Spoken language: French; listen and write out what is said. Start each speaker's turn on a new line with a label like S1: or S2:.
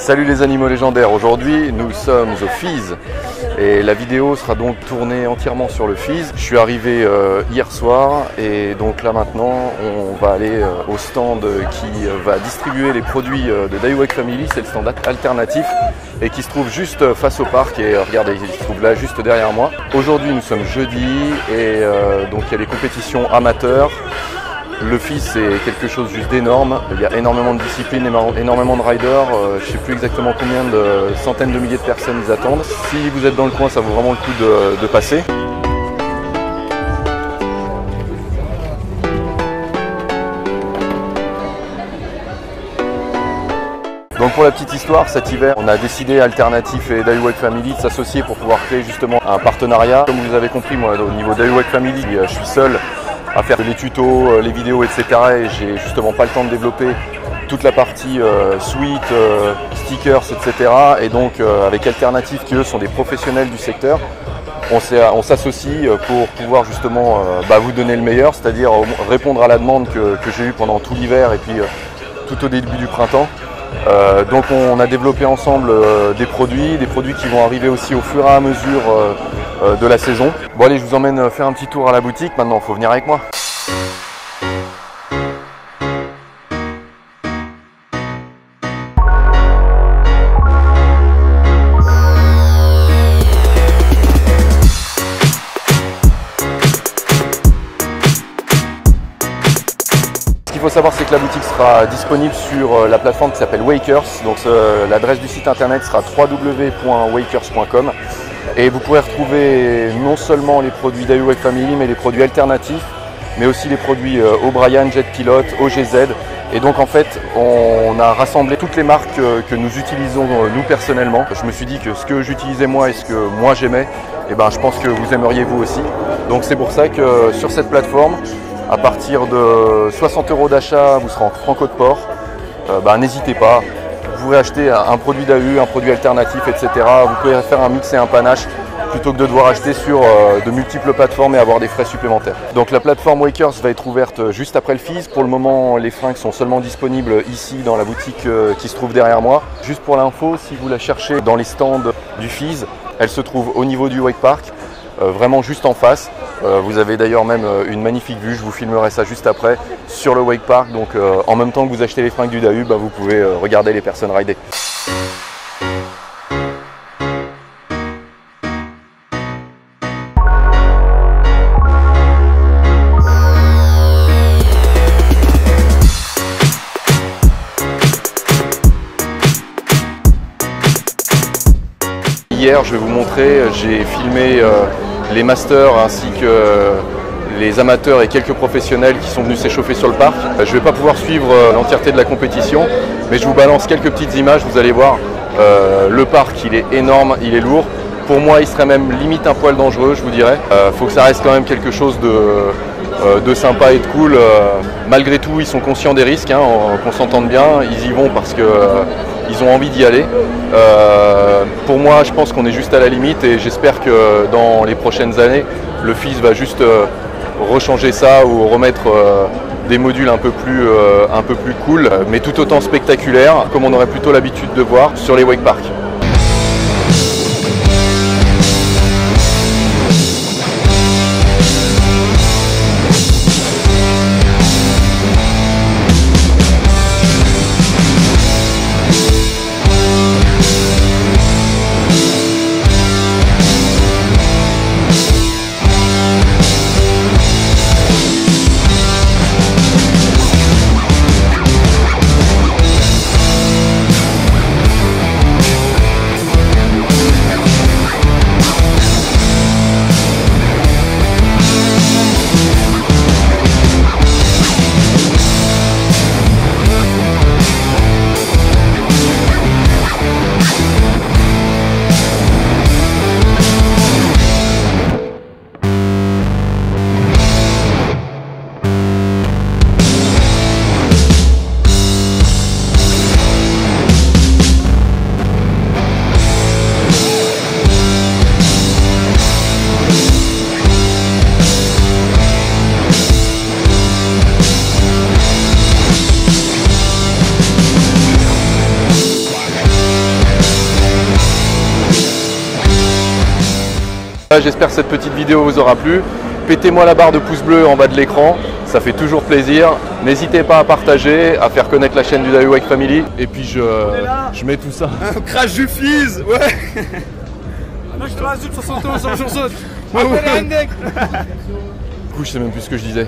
S1: Salut les animaux légendaires, aujourd'hui nous sommes au FISE et la vidéo sera donc tournée entièrement sur le FISE. Je suis arrivé hier soir et donc là maintenant on va aller au stand qui va distribuer les produits de Daiwag Family, c'est le stand alternatif et qui se trouve juste face au parc et regardez, il se trouve là juste derrière moi. Aujourd'hui nous sommes jeudi et donc il y a les compétitions amateurs. Le FISE c'est quelque chose juste d'énorme, il y a énormément de disciplines, énormément de riders, je ne sais plus exactement combien de centaines de milliers de personnes ils attendent. Si vous êtes dans le coin, ça vaut vraiment le coup de passer. Donc pour la petite histoire, cet hiver, on a décidé, Alternatif et Daiwag Family, de s'associer pour pouvoir créer justement un partenariat. Comme vous avez compris, moi au niveau Daiwag Family, je suis seul à faire les tutos, les vidéos, etc. Et j'ai justement pas le temps de développer toute la partie suite, stickers, etc. Et donc avec Alternatif, qui eux sont des professionnels du secteur, on s'associe pour pouvoir justement vous donner le meilleur, c'est-à-dire répondre à la demande que j'ai eue pendant tout l'hiver et puis tout au début du printemps. Donc on a développé ensemble des produits qui vont arriver aussi au fur et à mesure de la saison. Bon allez, je vous emmène faire un petit tour à la boutique, maintenant il faut venir avec moi. Ce qu'il faut savoir, c'est que la boutique sera disponible sur la plateforme qui s'appelle Wakers. Donc l'adresse du site internet sera www.wakers.com et vous pourrez retrouver non seulement les produits Daiwag Family, mais les produits alternatifs, mais aussi les produits O'Brien, Jet Pilot, OGZ. Et donc en fait, on a rassemblé toutes les marques que nous utilisons nous personnellement. Je me suis dit que ce que j'utilisais moi et ce que moi j'aimais, je pense que vous aimeriez vous aussi. Donc c'est pour ça que sur cette plateforme, à partir de 60 € d'achat, vous serez en franco de port. N'hésitez pas, vous pouvez acheter un produit d'AU, un produit alternatif, etc. Vous pouvez faire un mix et un panache plutôt que de devoir acheter sur de multiples plateformes et avoir des frais supplémentaires. Donc la plateforme Wakers va être ouverte juste après le FISE. Pour le moment, les fringues sont seulement disponibles ici dans la boutique qui se trouve derrière moi. Juste pour l'info, si vous la cherchez dans les stands du FISE, elle se trouve au niveau du Wake Park, vraiment juste en face. Vous avez d'ailleurs même une magnifique vue, je vous filmerai ça juste après, sur le Wake Park. Donc en même temps que vous achetez les fringues du DAU, vous pouvez regarder les personnes rider. Hier, je vais vous montrer, j'ai filmé les masters ainsi que les amateurs et quelques professionnels qui sont venus s'échauffer sur le parc. Je ne vais pas pouvoir suivre l'entièreté de la compétition, mais je vous balance quelques petites images, vous allez voir. Le parc, il est énorme, il est lourd. Pour moi, il serait même limite un poil dangereux, je vous dirais. Faut que ça reste quand même quelque chose de sympa et de cool. Malgré tout, ils sont conscients des risques, qu'on s'entende bien. Ils y vont parce que ils ont envie d'y aller. Pour moi, je pense qu'on est juste à la limite et j'espère que dans les prochaines années, le FISE va juste rechanger ça ou remettre des modules un peu plus cool, mais tout autant spectaculaires, comme on aurait plutôt l'habitude de voir sur les wake parks. J'espère que cette petite vidéo vous aura plu. Pétez-moi la barre de pouce bleu en bas de l'écran, ça fait toujours plaisir. N'hésitez pas à partager, à faire connaître la chaîne du Daiwake Family. Et puis je mets tout ça.
S2: Un crash du fizz, ouais.
S3: Moi je te rajoute 60 euros sur la chanson.
S1: Du coup, je sais même plus ce que je disais.